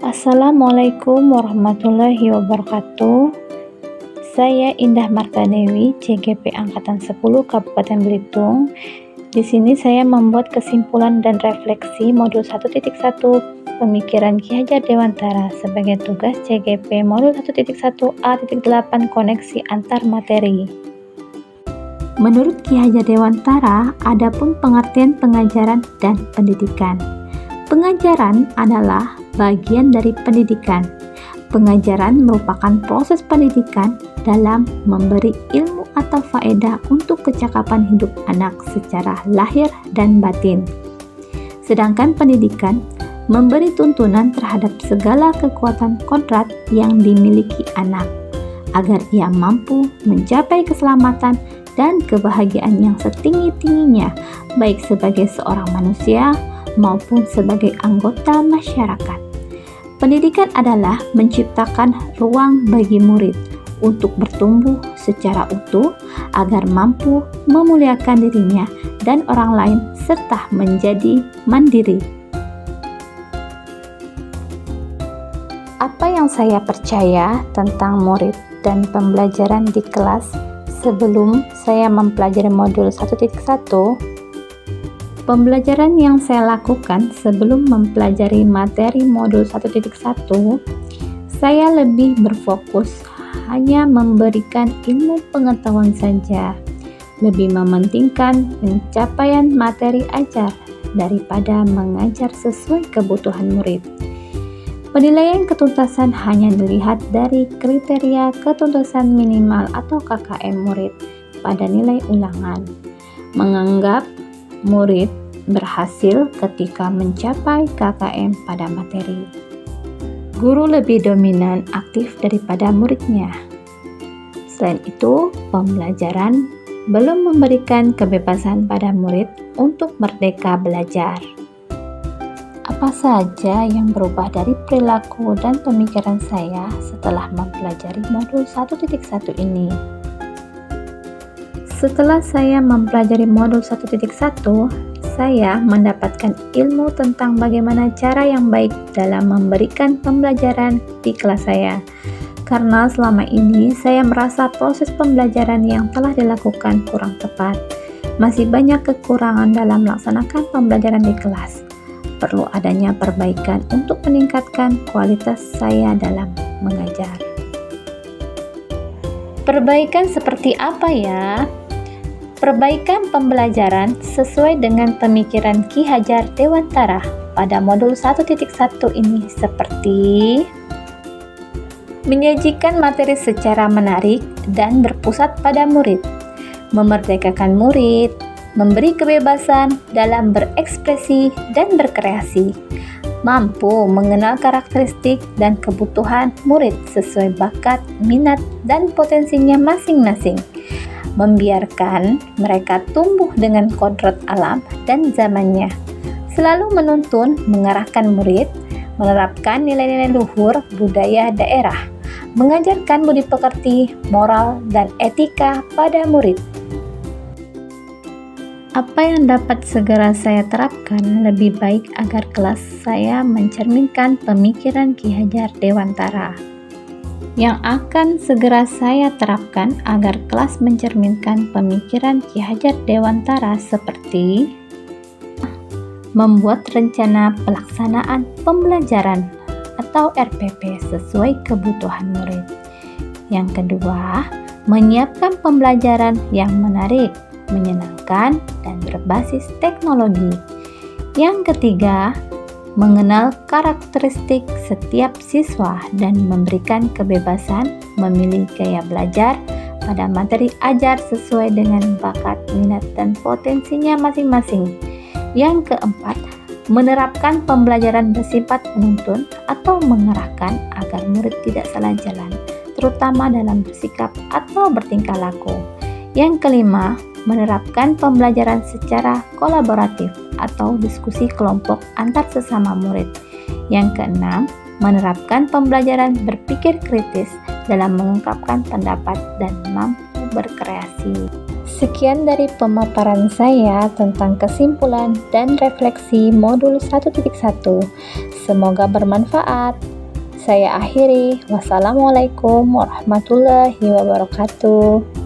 Assalamualaikum warahmatullahi wabarakatuh. Saya Indah Marta Dewi, CGP Angkatan 10 Kabupaten Belitung. Di sini saya membuat kesimpulan dan refleksi modul 1.1 Pemikiran Ki Hajar Dewantara sebagai tugas CGP modul 1.1a.8 Koneksi antar materi. Menurut Ki Hajar Dewantara, adapun pengertian pengajaran dan pendidikan. Pengajaran adalah bagian dari pendidikan. Pengajaran merupakan proses pendidikan dalam memberi ilmu atau faedah untuk kecakapan hidup anak secara lahir dan batin. Sedangkan pendidikan memberi tuntunan terhadap segala kekuatan kodrat yang dimiliki anak, agar ia mampu mencapai keselamatan dan kebahagiaan yang setinggi-tingginya, baik sebagai seorang manusia maupun sebagai anggota masyarakat. Pendidikan adalah menciptakan ruang bagi murid untuk bertumbuh secara utuh agar mampu memuliakan dirinya dan orang lain serta menjadi mandiri. Apa yang saya percaya tentang murid dan pembelajaran di kelas sebelum saya mempelajari modul 1.1? Pembelajaran yang saya lakukan sebelum mempelajari materi modul 1.1, saya lebih berfokus hanya memberikan ilmu pengetahuan saja, lebih mementingkan pencapaian materi ajar daripada mengajar sesuai kebutuhan murid. Penilaian ketuntasan hanya dilihat dari kriteria ketuntasan minimal atau KKM murid pada nilai ulangan, menganggap murid berhasil ketika mencapai KKM pada materi. Guru lebih dominan aktif daripada muridnya. Selain itu, pembelajaran belum memberikan kebebasan pada murid untuk merdeka belajar. Apa saja yang berubah dari perilaku dan pemikiran saya setelah mempelajari modul 1.1 ini? Setelah saya mempelajari modul 1.1, saya mendapatkan ilmu tentang bagaimana cara yang baik dalam memberikan pembelajaran di kelas saya. Karena selama ini saya merasa proses pembelajaran yang telah dilakukan kurang tepat. Masih banyak kekurangan dalam melaksanakan pembelajaran di kelas. Perlu adanya perbaikan untuk meningkatkan kualitas saya dalam mengajar. Perbaikan seperti apa ya? Perbaikan pembelajaran sesuai dengan pemikiran Ki Hajar Dewantara pada modul 1.1 ini seperti menyajikan materi secara menarik dan berpusat pada murid, memerdekakan murid, memberi kebebasan dalam berekspresi dan berkreasi, mampu mengenal karakteristik dan kebutuhan murid sesuai bakat, minat, dan potensinya masing-masing, membiarkan mereka tumbuh dengan kodrat alam dan zamannya, selalu menuntun mengarahkan murid, menerapkan nilai-nilai luhur budaya daerah, mengajarkan budi pekerti, moral, dan etika pada murid. Apa yang dapat segera saya terapkan lebih baik agar kelas saya mencerminkan pemikiran Ki Hajar Dewantara? Yang akan segera saya terapkan agar kelas mencerminkan pemikiran Ki Hajar Dewantara seperti membuat rencana pelaksanaan pembelajaran atau RPP sesuai kebutuhan murid. Yang kedua, menyiapkan pembelajaran yang menarik, menyenangkan, dan berbasis teknologi. Yang ketiga, mengenal karakteristik setiap siswa dan memberikan kebebasan memilih gaya belajar pada materi ajar sesuai dengan bakat, minat, dan potensinya masing-masing. Yang keempat, menerapkan pembelajaran bersifat menuntun atau mengarahkan agar murid tidak salah jalan, terutama dalam bersikap atau bertingkah laku. Yang kelima, menerapkan pembelajaran secara kolaboratif atau diskusi kelompok antar sesama murid. Yang keenam, menerapkan pembelajaran berpikir kritis dalam mengungkapkan pendapat dan mampu berkreasi. Sekian dari pemaparan saya tentang kesimpulan dan refleksi modul 1.1. Semoga bermanfaat. Saya akhiri. Wassalamualaikum warahmatullahi wabarakatuh.